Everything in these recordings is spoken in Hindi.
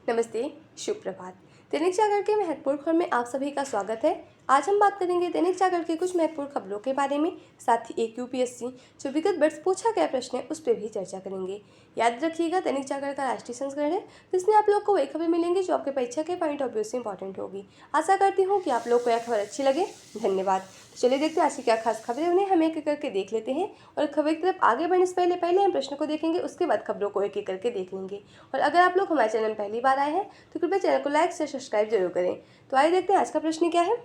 नमस्ते, शुभ प्रभात। दैनिक जागरण के महत्वपूर्ण खबर में आप सभी का स्वागत है। आज हम बात करेंगे दैनिक जागरण की कुछ महत्वपूर्ण खबरों के बारे में। साथ ही एक यूपीएससी जो विगत वर्ष पूछा गया प्रश्न है उस पर भी चर्चा करेंगे। याद रखिएगा, दैनिक जागरण का राष्ट्रीय संस्करण है जिसमें आप लोग को वही खबरें मिलेंगी जो आपके परीक्षा के पॉइंट ऑफ व्यू से इंपॉर्टेंट होगी। आशा करती हूँ कि आप लोग को यह खबर अच्छी लगे। धन्यवाद। चलिए देखते हैं आज की क्या खास खबरें, उन्हें हम एक एक करके देख लेते हैं। और खबर की तरफ आगे बढ़ने से पहले हम प्रश्न को देखेंगे, उसके बाद खबरों को एक एक करके देख लेंगे। और अगर आप लोग हमारे चैनल में पहली बार आए हैं तो कृपया चैनल को लाइक से सब्सक्राइब जरूर करें। तो आइए देखते हैं आज का प्रश्न क्या है।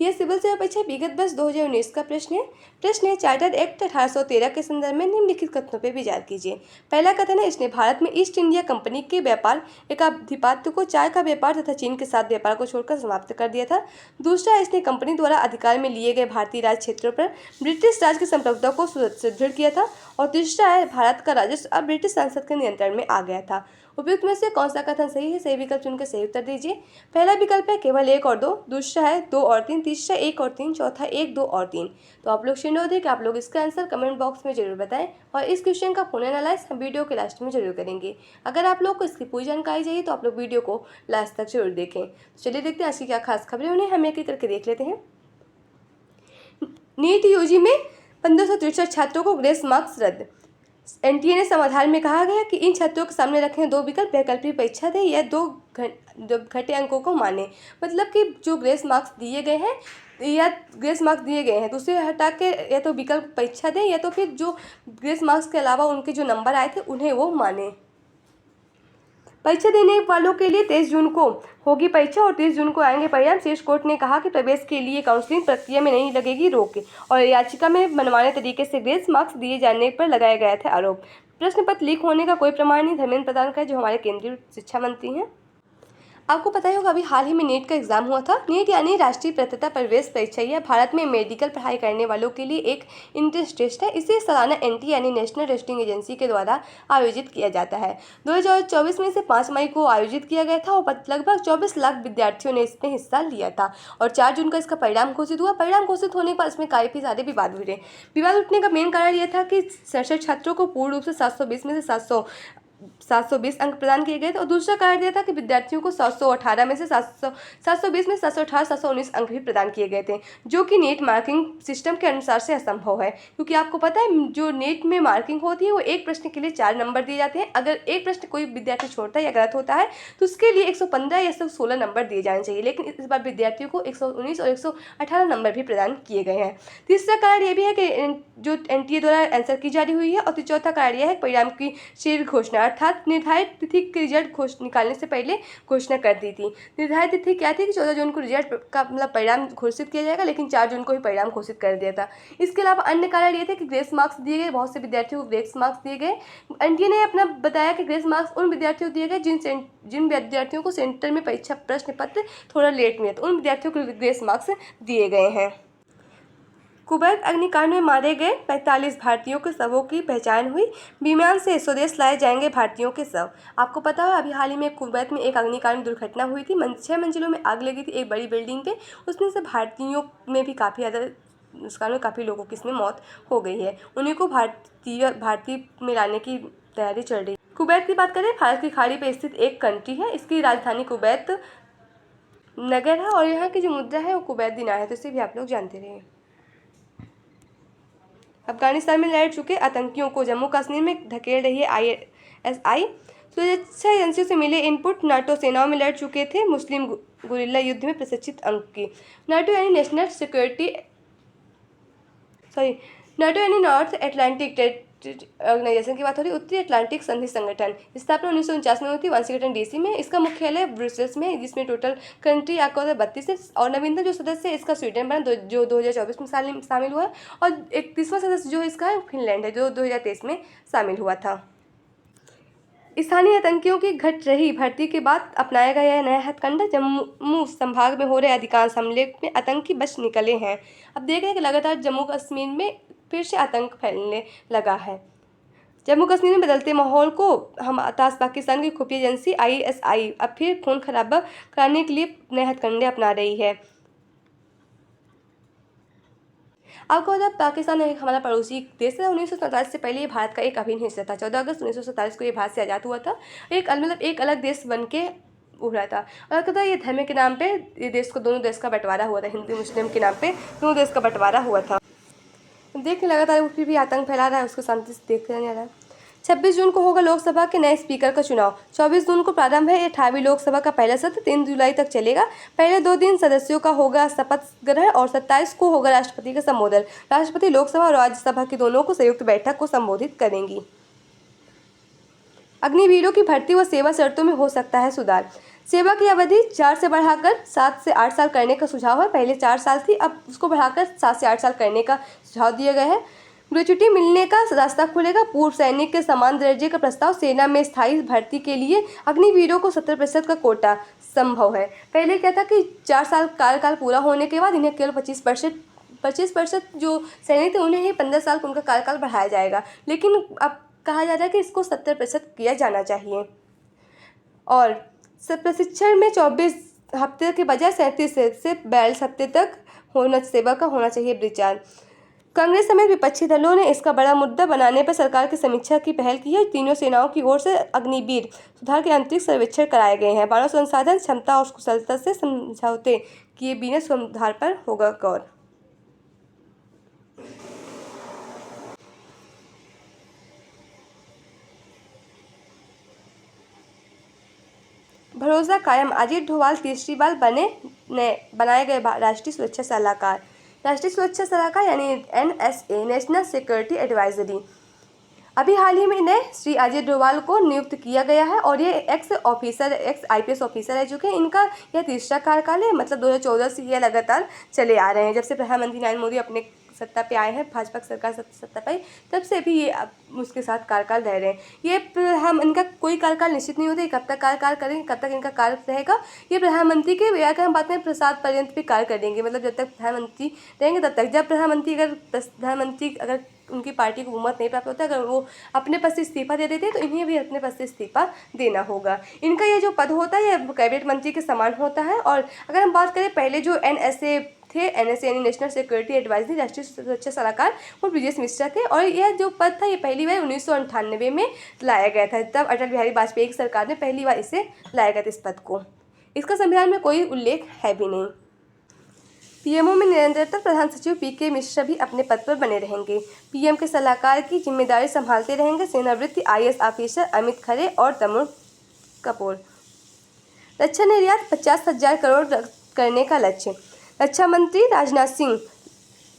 यह सिविल सेवा परीक्षा विगत वर्ष 2019 का प्रश्न है। चार्टर एक्ट 1813 के संदर्भ में निम्नलिखित कथनों पर विचार कीजिए। पहला कथन है, इसने भारत में ईस्ट इंडिया कंपनी के व्यापार एकाधिपत्य को चाय का व्यापार तथा चीन के साथ व्यापार को छोड़कर समाप्त कर दिया था। दूसरा, इसने कंपनी द्वारा अधिकार में लिए गए भारतीय राज क्षेत्रों पर ब्रिटिश राज की संप्रभुता को सुदृढ़ किया था। और तीसरा है, भारत का राजस्व अब ब्रिटिश संसद के नियंत्रण में आ गया था। उपयुक्त में से कौन सा कथन सही है? सही विकल्प चुनकर सही उत्तर दीजिए। पहला विकल्प है केवल 1 और 2, दूसरा है 2 और 3, तीसरा 1 और 3, चौथा 1, 2 और 3। तो आप लोग सुन रहे कि आप लोग इसका आंसर कमेंट बॉक्स में जरूर बताएं और इस क्वेश्चन का पूर्ण एनालाइज हम वीडियो के लास्ट में जरूर करेंगे। अगर आप लोग को इसकी पूरी जानकारी चाहिए तो आप लोग वीडियो को लास्ट तक जरूर देखें। चलिए देखते हैं आज की क्या खास खबरें, उन्हें हम एक एक करके देख लेते हैं। नीट यूजी में 1563 छात्रों को ग्रेस मार्क्स रद्द। एनटीए ने समाधान में कहा गया कि इन छात्रों के सामने रखे 2 विकल्प वैकल्पिक परीक्षा दें या 2 घटे अंकों को माने। मतलब कि जो ग्रेस मार्क्स दिए गए हैं तो उसे हटा के या तो विकल्प परीक्षा दें या तो फिर जो ग्रेस मार्क्स के अलावा उनके जो नंबर आए थे उन्हें वो माने। परीक्षा देने वालों के लिए 23 जून को होगी परीक्षा और 30 जून को आएंगे परिणाम। शीर्ष कोर्ट ने कहा कि प्रवेश के लिए काउंसलिंग प्रक्रिया में नहीं लगेगी रोक और याचिका में मनमाने तरीके से ग्रेस मार्क्स दिए जाने पर लगाया गया था आरोप। प्रश्न पत्र लीक होने का कोई प्रमाण नहीं, धर्मेंद्र प्रधान का जो हमारे केंद्रीय शिक्षा मंत्री हैं। आपको पता ही होगा अभी हाल ही में नीट का एग्जाम हुआ था। नीट यानी राष्ट्रीय पात्रता प्रवेश परीक्षा यह भारत में मेडिकल पढ़ाई करने वालों के लिए एक इंट्रेंस टेस्ट है। इसे सालाना एनटीए यानी नेशनल टेस्टिंग एजेंसी के द्वारा आयोजित किया जाता है। 2024 में इसे 5 मई को आयोजित किया गया था और लगभग 24 लाख विद्यार्थियों ने इसमें हिस्सा लिया था। और 4 जून का इसका परिणाम घोषित हुआ। परिणाम घोषित होने पर इसमें काफ़ी सारे विवाद उठे। विवाद उठने का मेन कारण यह था कि 67 छात्रों को पूर्ण रूप से 720 में से 720 अंक प्रदान किए गए थे और दूसरा कारण यह था कि विद्यार्थियों को 718 में से 720 में 718 719 अंक भी प्रदान किए गए थे, जो कि नीट मार्किंग सिस्टम के अनुसार से असंभव है। क्योंकि आपको पता है जो नीट में मार्किंग होती है वो एक प्रश्न के लिए 4 नंबर दिए जाते हैं। अगर एक प्रश्न कोई विद्यार्थी छोड़ता है या गलत होता है तो उसके लिए 115 या 116 नंबर दिए जाने चाहिए, लेकिन इस बार विद्यार्थियों को 119 और 118 नंबर भी प्रदान किए गए हैं। तीसरा कारण यह भी है कि जो एनटीए द्वारा आंसर की जारी हुई है। और चौथा कारण यह है परिणाम की शीघ्र घोषणा, अर्थात निर्धारित तिथि के रिजल्ट निकालने से पहले घोषणा कर दी थी। निर्धारित तिथि क्या थी कि 14 जून को रिजल्ट का मतलब परिणाम घोषित किया जाएगा, लेकिन 4 जून को ही परिणाम घोषित कर दिया था। इसके अलावा अन्य कारण ये थे कि ग्रेस मार्क्स दिए गए, बहुत से विद्यार्थियों को ग्रेस मार्क्स दिए गए। एनटीए ने अपना बताया कि ग्रेस मार्क्स उन विद्यार्थियों को दिए गए जिन विद्यार्थियों को सेंटर में परीक्षा प्रश्न पत्र थोड़ा लेट मिला, तो उन विद्यार्थियों को ग्रेस मार्क्स दिए गए हैं। कुवैत अग्निकांड में मारे गए 45 भारतीयों के शवों की पहचान हुई। विमान से स्वदेश लाए जाएंगे भारतीयों के शव। आपको पता है अभी हाल ही में कुवैत में एक अग्निकांड दुर्घटना हुई थी। 6 मंजिलों में आग लगी थी एक बड़ी बिल्डिंग पे। उसमें से भारतीयों में भी काफ़ी लोगों की इसमें मौत हो गई है। उन्हीं को भारतीय में लाने की तैयारी चल रही है। कुवैत की बात करें, भारत की खाड़ी पर स्थित एक कंट्री है। इसकी राजधानी कुवैत नगर है और यहाँ की जो मुद्रा है वो कुवैत दिनार है, तो इसे भी आप लोग जानते रहे। अफगानिस्तान में लड़ चुके आतंकियों को जम्मू कश्मीर में धकेल रही है आईएसआई। सुरक्षा एजेंसियों से मिले इनपुट, नाटो सेनाओं में लड़ चुके थे मुस्लिम गुरिल्ला युद्ध में प्रशिक्षित अंक की। नाटो यानी नाटो यानी नॉर्थ अटलांटिक ऑर्गेनाइजेशन की बात हो रही है। उत्तरी अटलांटिक संधि संगठन स्थापना 1949 में हुई थी। वाशिंगटन डीसी में। इसका मुख्यालय ब्रुसेल्स में, जिसमें टोटल कंट्री आपको 32 है। और नवीनतम जो सदस्य है इसका स्वीडन बना जो 2024 में शामिल हुआ है। और 31वां सदस्य जो इसका है फिनलैंड है जो 2023 में शामिल हुआ था। स्थानीय आतंकियों की घट रही भर्ती के बाद अपनाया गया नया हथकंडा। जम्मू संभाग में हो रहे अधिकांश हमले में आतंकी बच निकले हैं। अब देख रहे हैं कि लगातार जम्मू कश्मीर में फिर से आतंक फैलने लगा है। जम्मू कश्मीर में बदलते माहौल को पाकिस्तान की खुफिया एजेंसी आईएसआई अब फिर खून खराबा कराने के लिए नए हथकंडे अपना रही है। आपको पता है पाकिस्तान एक हमारा पड़ोसी देश है। 1947 से पहले ये भारत का एक अभिन्न हिस्सा था। 14 अगस्त 1947 को ये भारत से आज़ाद हुआ था। एक अलग देश बन के उभरा था। और कहता है ये धर्म के नाम पे ये देश को दोनों देश का बंटवारा हुआ था। हिंदू मुस्लिम के नाम पे दोनों देश का बंटवारा हुआ था। देखने लगातार फिर भी आतंक फैला रहा है, उसको शांति से देखते नहीं आ रहा है। 26 जून को होगा लोकसभा के नए स्पीकर का चुनाव। 24 जून को प्रारंभ है 18वीं लोकसभा का पहला सत्र, 3 जुलाई तक चलेगा। पहले 2 दिन सदस्यों का होगा शपथ ग्रहण और 27 को होगा राष्ट्रपति का संबोधन। राष्ट्रपति लोकसभा और राज्यसभा की दोनों को संयुक्त बैठक को संबोधित करेंगी। अग्निवीरों की भर्ती व सेवा शर्तों में हो सकता है सुधार। सेवा की अवधि 4 से बढ़ाकर 7 से 8 साल करने का सुझाव है। पहले 4 साल थी, अब उसको बढ़ाकर 7 से 8 साल करने का सुझाव दिया गया है। ग्रेच्युटी मिलने का रास्ता खुलेगा। पूर्व सैनिक के समान दर्जे का प्रस्ताव। सेना में स्थायी भर्ती के लिए अग्निवीरों को 70% का कोटा संभव है। पहले क्या था कि 4 साल कार्यकाल पूरा होने के बाद इन्हें केवल 25% जो सैनिक थे उन्हें ही 15 साल उनका कार्यकाल बढ़ाया जाएगा, लेकिन अब कहा जा रहा है कि इसको 70% किया जाना चाहिए। और प्रशिक्षण में 24 हफ्ते के बजाय 37 से 42 हफ्ते तक सेवा का होना चाहिए विचार। कांग्रेस समेत विपक्षी दलों ने इसका बड़ा मुद्दा बनाने पर सरकार की समीक्षा की पहल की है। तीनों सेनाओं की ओर से अग्निवीर सुधार के आंतरिक सर्वेक्षण कराए गए हैं। मानव संसाधन क्षमता और कुशलता से समझौते किए बिना सुधार पर होगा गौर। भरोसा कायम। अजीत डोभाल तीसरी बार बनाए गए राष्ट्रीय सुरक्षा सलाहकार। राष्ट्रीय सुरक्षा सलाहकार यानी NSA, नेशनल सिक्योरिटी एडवाइजरी। अभी हाल ही में नए श्री अजीत डोभाल को नियुक्त किया गया है और ये एक्स IPS ऑफिसर है, जो कि इनका यह तीसरा कार्यकाल है। मतलब 2014 से ये लगातार चले आ रहे हैं। जब से प्रधानमंत्री नरेंद्र मोदी अपने सत्ता पे आए हैं, भाजपा की सरकार सत्ता पे, तब से भी ये उसके साथ कार्यकाल रह रहे हैं। इनका कोई कार्यकाल निश्चित नहीं होता, कब तक कार्यकाल करेंगे, कब तक इनका कार्य रहेगा। ये प्रधानमंत्री के अगर हम बात करें प्रसाद पर्यंत भी कार्य करेंगे, मतलब जब तक प्रधानमंत्री रहेंगे तब तक। जब प्रधानमंत्री अगर उनकी पार्टी को बहुमत नहीं प्राप्त होता, अगर वो अपने पद से इस्तीफा दे देते हैं, तो इन्हें भी अपने पद से इस्तीफा देना होगा। इनका ये जो पद होता है ये कैबिनेट मंत्री के समान होता है। और अगर हम बात करें पहले जो NSA यानी नेशनल सिक्योरिटी एडवाइजरी, राष्ट्रीय सुरक्षा सलाहकार, वो ब्रिजेश मिश्रा थे। और यह जो पद था ये पहली बार 1998 में लाया गया था। तब अटल बिहारी वाजपेयी की सरकार ने पहली बार इसे लाया गया था इस पद को। इसका संविधान में कोई उल्लेख है भी नहीं। PMO में निरंतरता। प्रधान सचिव PK मिश्रा भी अपने पद पर बने रहेंगे। PM के सलाहकार की जिम्मेदारी संभालते रहेंगे सेनावृत्ति IAS ऑफिसर अमित खरे और तमुल कपूर। रक्षा निर्यात 50,000 करोड़ करने का लक्ष्य। रक्षा मंत्री राजनाथ सिंह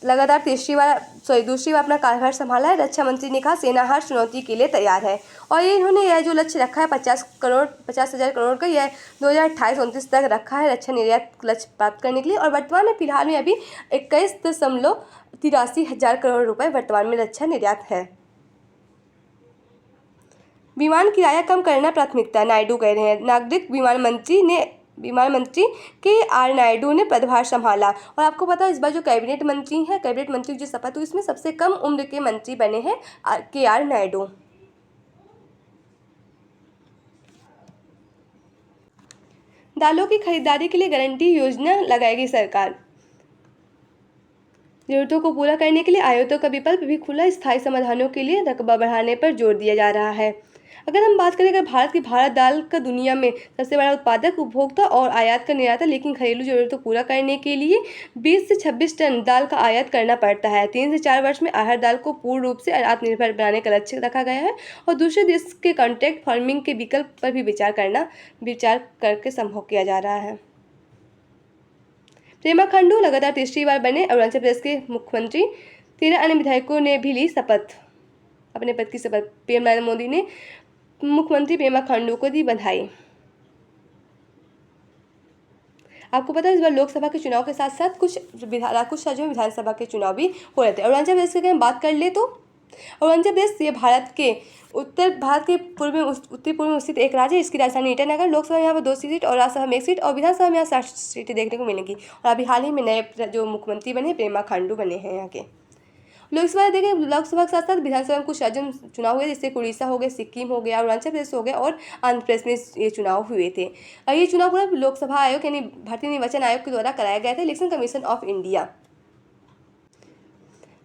लगातार दूसरी बार अपना कार्यभार संभाला है। रक्षा मंत्री ने कहा सेना हर चुनौती के लिए तैयार है। और इन्होंने यह जो लक्ष्य रखा है 50,000 करोड़ का, यह 2028-29 तक रखा है रक्षा निर्यात लक्ष्य प्राप्त करने के लिए। और वर्तमान में फिलहाल में अभी 21.83 करोड़ रुपए वर्तमान में रक्षा निर्यात है। विमान किराया कम करना प्राथमिकता, नायडू कह रहे हैं। नागरिक विमान मंत्री KR नायडू ने पदभार संभाला। और आपको पता है इस बार जो कैबिनेट मंत्री जो शपथ हुई, इसमें सबसे कम उम्र के मंत्री बने हैं KR नायडू। दालों की खरीदारी के लिए गारंटी योजना लगाएगी सरकार। जरूरतों को पूरा करने के लिए आयातों का विकल्प भी खुला। स्थायी समाधानों के लिए रकबा बढ़ाने पर जोर दिया जा रहा है। अगर हम बात करें भारत दाल का दुनिया में सबसे बड़ा उत्पादक, उपभोक्ता और आयात का निर्याता, लेकिन घरेलू जरूरतों को पूरा करने के लिए 20 से 26 टन दाल का आयात करना पड़ता है। 3 से 4 वर्ष में अरहर दाल को पूर्ण रूप से आत्मनिर्भर बनाने का लक्ष्य रखा गया है। और दूसरे देश के कॉन्ट्रैक्ट फार्मिंग के विकल्प पर भी विचार करके संभव किया जा रहा है। पेमा खांडू लगातार तीसरी बार बने अरुणाचल प्रदेश के मुख्यमंत्री। 13 अन्य विधायकों ने भी ली अपने पद की शपथ। PM नरेंद्र मोदी ने मुख्यमंत्री पेमा खांडू को दी बधाई। आपको पता है इस बार लोकसभा के चुनाव के साथ साथ कुछ राज्यों में विधानसभा के चुनाव भी हो रहे थे। अरुणाचल प्रदेश की अगर बात कर ले तो अरुणाचल प्रदेश ये भारत के उत्तरी पूर्व में स्थित एक राज्य है। इसकी राजधानी ईटानगर। लोकसभा में यहाँ पर 2 सीट और राज्यसभा में 1 सीट और विधानसभा में यहाँ 60 सीटें देखने को मिलेंगी। और अभी हाल ही में नए जो मुख्यमंत्री बने पेमा खांडू बने हैं यहाँ के। लोकसभा के साथ साथ विधानसभा में कुछ राज्यों में चुनाव हुए, जैसे उड़ीसा हो गया, सिक्किम हो गया, अरुणाचल प्रदेश हो गया और आंध्र प्रदेश में ये चुनाव हुए थे। और ये चुनाव पूरा लोकसभा आयोग यानी भारतीय निर्वाचन आयोग के द्वारा कराया गया था, इलेक्शन कमीशन ऑफ इंडिया।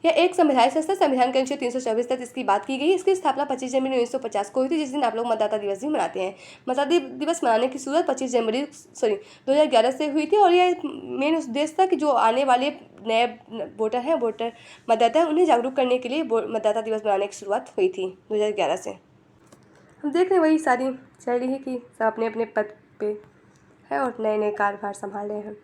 यह एक संवैधानिक संस्था, संविधान के अनुच्छेद 324 तक इसकी बात की गई। इसकी स्थापना 25 जनवरी 1950 को हुई थी, जिस दिन आप लोग मतदाता दिवस भी मनाते हैं। मतदाता दिवस मनाने की शुरुआत 2011 से हुई थी और यह मेन उद्देश्य था कि जो आने वाले नए वोटर मतदाता हैं, उन्हें जागरूक करने के लिए मतदाता दिवस मनाने की शुरुआत हुई थी 2011 से। हम देख रहे हैं वही सारी चल रही है कि सब अपने अपने पद पे है और नए नए कार्यभार संभाल रहे हैं।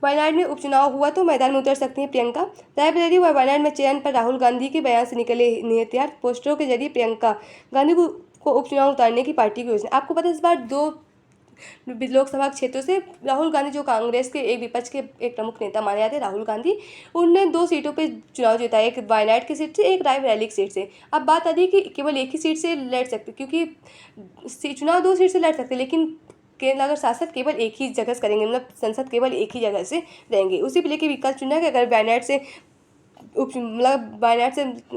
वायनाड में उपचुनाव हुआ तो मैदान में उतर सकती हैं प्रियंका। रायबरेली व वायनाड में चयन पर राहुल गांधी के बयान से निकले निहितार्थ। पोस्टरों के जरिए प्रियंका गांधी को उपचुनाव उतारने की पार्टी की योजना। आपको पता है इस बार 2 लोकसभा क्षेत्रों से राहुल गांधी, जो कांग्रेस के एक विपक्ष के एक प्रमुख नेता माने जाते हैं राहुल गांधी, उनने 2 सीटों पे चुनाव जीता, एक वायनाड की सीट से, एक रायबरेली की सीट से। अब बात आती है कि केवल एक ही सीट से लड़ सकते, क्योंकि चुनाव 2 सीट से लड़ सकते, लेकिन केंद्र अगर शासक केवल एक ही जगह से करेंगे, मतलब संसद केवल एक ही जगह से रहेंगे। उसी पे लेके विकल्प चुना कि अगर वायनाड से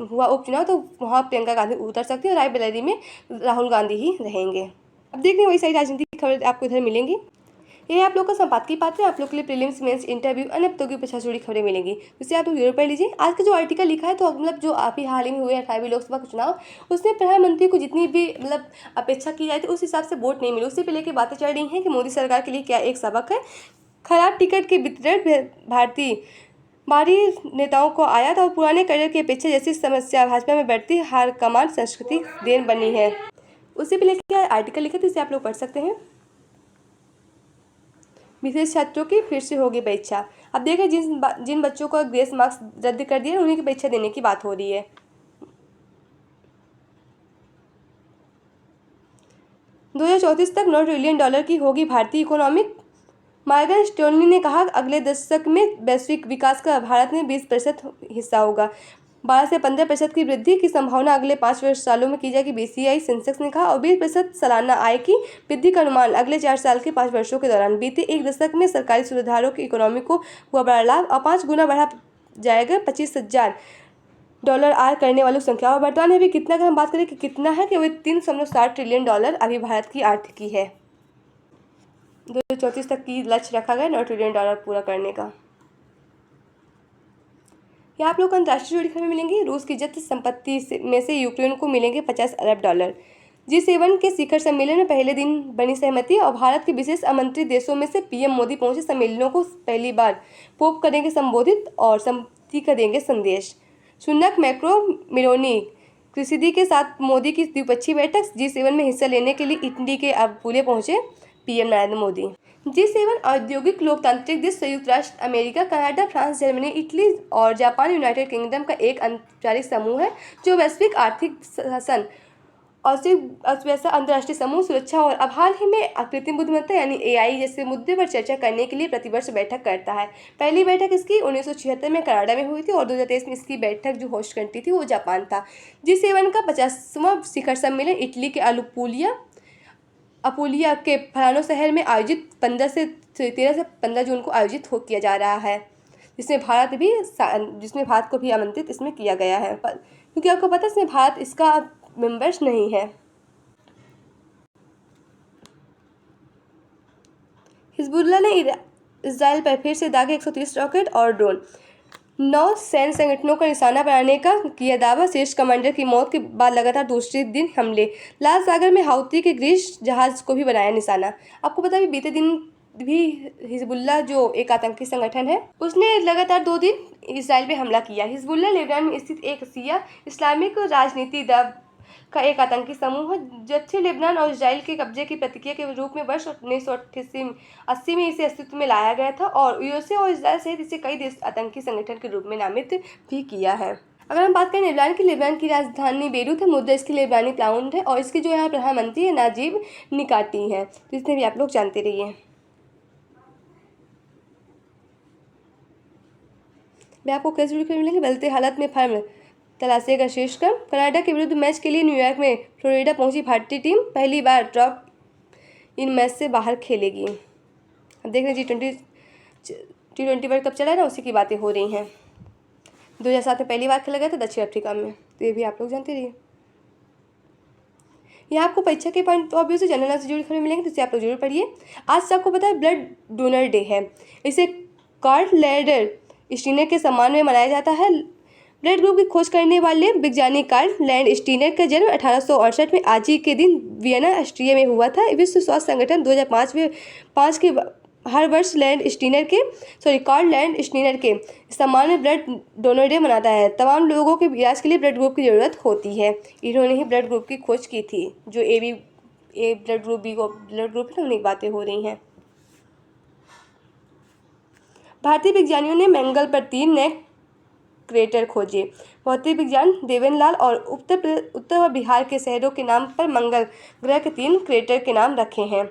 हुआ उपचुनाव तो वहाँ प्रियंका गांधी उतर सकती है और रायबरेली में राहुल गांधी ही रहेंगे। अब देखते हैं वही सारी राजनीतिक खबर आपको इधर मिलेंगी। ये आप लोग का संपादकीय पात्र है। आप लोग के लिए प्रीलिम्स, मेंस, इंटरव्यू, अन्य प्रतियोगी परीक्षा से जुड़ी खबरें मिलेंगी, जिससे आप लोग जरूर पढ़ लीजिए। आज का जो आर्टिकल लिखा है, तो मतलब जो अभी हाल ही में हुए 18वीं लोकसभा का चुनाव, उसमें प्रधानमंत्री को जितनी भी मतलब अपेक्षा की जाती है उस हिसाब से वोट नहीं मिले। उसी पे लेके बातें चल रही हैं कि मोदी सरकार के लिए क्या एक सबक है। खराब टिकट के वितरण भारतीय बाहरी नेताओं को आया था और पुराने करियर की अपेक्षा जैसी समस्या भाजपा में बढ़ती हार कमान संस्कृति देन बनी है। उसी पे लेके आर्टिकल लिखा था, इसे आप लोग पढ़ सकते हैं। विशेष छात्रों की फिर से होगी परीक्षा। अब देखें जिन बच्चों को ग्रेस मार्क्स रद्द कर दिए, उन्हीं की परीक्षा देने की बात हो रही है। $2034 तक $9 ट्रिलियन की होगी भारतीय इकोनॉमिक। मॉर्गन स्टैनली ने कहा अगले दशक में वैश्विक विकास का भारत में 20% हिस्सा होगा। 12 से 15% की वृद्धि की संभावना अगले 5 सालों में की जाएगी, बीसीआई सेंसेक्स ने कहा। और 20% सालाना आय की वृद्धि का अनुमान अगले 4 साल के 5 वर्षों के दौरान। बीते एक दशक में सरकारी सुधारों की इकोनॉमी को हुआ बड़ा लाभ और 5 गुना बढ़ा जाएगा $25,000 आय करने वालों की संख्या। और वर्तमान में अभी कितना, अगर हम बात करें कि कितना है, कि वही $3.7 ट्रिलियन अभी भारत की आर्थिकी है। 2034 तक की लक्ष्य रखा गया $9 ट्रिलियन पूरा करने का। यह आप लोग को अंतर्राष्ट्रीय जुड़ी खबरें मिलेंगी। रूस की जब्त संपत्ति में से यूक्रेन को मिलेंगे $50 अरब। G7 के शिखर सम्मेलन में पहले दिन बनी सहमति और भारत के विशेष आमंत्रित देशों में से पीएम मोदी पहुंचे। सम्मेलनों को पहली बार पोप करेंगे संबोधित और सम्मति का देंगे संदेश। सुनक, मैक्रो, मेलोनी, क्रिसिदी के साथ मोदी की द्विपक्षीय बैठक। G7 में हिस्सा लेने के लिए इटली के अपुले पहुंचे पीएम नरेंद्र मोदी। G7 औद्योगिक लोकतांत्रिक देश संयुक्त राष्ट्र America, Canada, France, Germany, Italy और जापान, यूनाइटेड किंगडम का एक अनौपचारिक समूह है जो वैश्विक आर्थिक शासन और अंतर्राष्ट्रीय समूह सुरक्षा और अब हाल ही में कृत्रिम बुद्धिमत्ता यानी AI जैसे मुद्दे पर चर्चा करने के लिए प्रतिवर्ष बैठक करता है। पहली बैठक इसकी 1976 में कनाडा में हुई थी और 2023 में इसकी बैठक जो होस्ट कंट्री थी वो जापान था। G7 का 50वां शिखर सम्मेलन इटली के अपुलिया के फलानो शहर में आयोजित 13 से 15 जून को आयोजित किया जा रहा है, जिसमें भारत को भी आमंत्रित इसमें किया गया है, क्योंकि आपको पता है इसमें भारत इसका मेंबर्स नहीं है। हिजबुल्ला ने इजराइल पर फिर से दागे 130 रॉकेट और ड्रोन। 9 सैन्य संगठनों का निशाना बनाने का किया दावा। शीर्ष कमांडर की मौत के बाद लगातार दूसरे दिन हमले। लाल सागर में हाउती के ग्रीस जहाज को भी बनाया निशाना। आपको पता है बीते दिन भी हिजबुल्ला जो एक आतंकी संगठन है, उसने लगातार 2 दिन इसराइल पे हमला किया। हिजबुल्ला लेबनान में स्थित एक शिया इस्लामिक राजनीति दल का एक आतंकी समूह है। जबकि लेबनान और इजराइल के कब्जे की प्रतिक्रिया के रूप में वर्ष 1980 में इसे अस्तित्व में लाया गया था और यूएसए और इजराइल सहित इसे कई देश आतंकी संगठन के रूप में नामित भी किया है। अगर हम बात करें लेबनान की राजधानी बेरूत है। मुद्दा इसकी लेबनानी पाउंड है और इसके जो यहाँ प्रधानमंत्री है नाजिब निकाती हैं, तो इसमें भी आप लोग जानते रहिए। मैं आपको कैसे मिलेंगे। बदलते हालात में फर्म तलाशेगा शीर्ष क्रम। कनाडा के विरुद्ध मैच के लिए न्यूयॉर्क में फ्लोरिडा पहुंची भारतीय टीम। पहली बार ड्रॉप इन मैच से बाहर खेलेगी। अब देख रहे हैं T20 वर्ल्ड कप चला है ना, उसी की बातें हो रही हैं। 2007 में पहली बार खेला गया था दक्षिण अफ्रीका में, तो ये भी आप लोग जानते रहिए। यहाँ आपको परीक्षा के पॉइंट ऑफ व्यू से जनरल से जुड़ी खबरें मिलेंगी, तो इसे आप लोग जरूर पढ़िए। आज से आपको पता है ब्लड डोनर डे है। इसे कार्ल लैंड स्टीनर के सम्मान में मनाया जाता है। ब्लड ग्रुप की खोज करने वाले वैज्ञानिक कार्ल लैंड स्टीनर का जन्म 1868 में आज ही के दिन वियना, ऑस्ट्रिया में हुआ था। विश्व स्वास्थ्य संगठन 2005 में के हर वर्ष कार्ल लैंड स्टीनर के सम्मान में ब्लड डोनर डे मनाता है। तमाम लोगों के इलाज के लिए ब्लड ग्रुप की ज़रूरत होती है। इन्होंने ही ब्लड ग्रुप की खोज की थी। जो A blood group, B blood group है, उन्हीं बातें हो रही हैं। भारतीय विज्ञानियों ने मंगल पर 3 नए क्रेटर खोजे। भौतिक विज्ञान देवेनलाल और उत्तर व बिहार के शहरों के नाम पर मंगल ग्रह के 3 क्रेटर के नाम रखे हैं।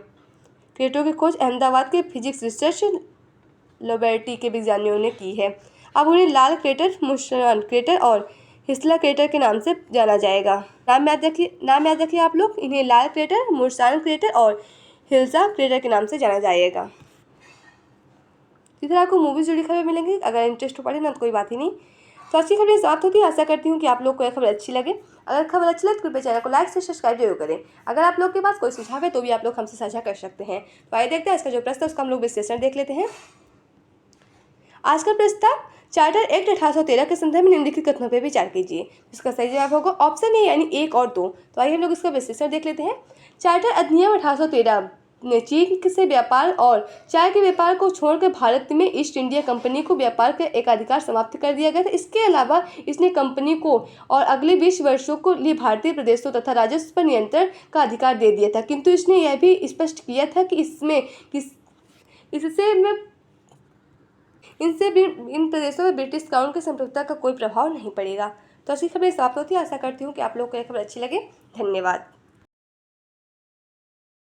क्रेटरों की खोज अहमदाबाद के फिजिक्स रिसर्च लैबोरेटरी के विज्ञानियों ने की है। अब उन्हें लाल क्रेटर, मुर्सान क्रेटर और हिस्ला क्रेटर के नाम से जाना जाएगा। नाम याद रखिए आप लोग। इन्हें लाल क्रेटर, मुर्सान क्रेटर और हिल्सा क्रेटर के नाम से जाना जाएगा। इधर आपको मूवी से जुड़ी खबर मिलेंगी। अगर इंटरेस्ट हो पड़े ना तो कोई बात ही नहीं। तो आज की खबर समाप्त होती है। आशा करती हूँ कि आप लोग को यह खबर अच्छी लगे। अगर खबर अच्छी लगे तो कृपया चैनल को लाइक से सब्सक्राइब जरूर करें। अगर आप लोग के पास कोई सुझाव है तो भी आप लोग हमसे साझा कर सकते हैं। तो आइए देखते हैं इसका जो प्रश्न है उसका हम लोग विश्लेषण देख लेते हैं। आज का प्रस्ताव चार्टर एक्ट 1813 के संदर्भ में निम्नलिखित कथनों पर विचार कीजिए। इसका सही जवाब होगा ऑप्शन ए यानी 1 और 2। तो आइए हम लोग इसका विश्लेषण देख लेते हैं। चार्टर अधिनियम 1813 ने चीन से व्यापार और चाय के व्यापार को छोड़कर भारत में ईस्ट इंडिया कंपनी को व्यापार का एकाधिकार समाप्त कर दिया गया था। इसके अलावा इसने कंपनी को और अगले 20 वर्षों के लिए भारतीय प्रदेशों तथा राजस्व पर नियंत्रण का अधिकार दे दिया था। किंतु इसने यह भी स्पष्ट किया था कि इन प्रदेशों में ब्रिटिश कानून की संप्रभुता का कोई प्रभाव नहीं पड़ेगा। तो ऐसी खबरें समाप्त होती है। आशा करती हूँ कि आप लोग को यह खबर अच्छी लगे। धन्यवाद।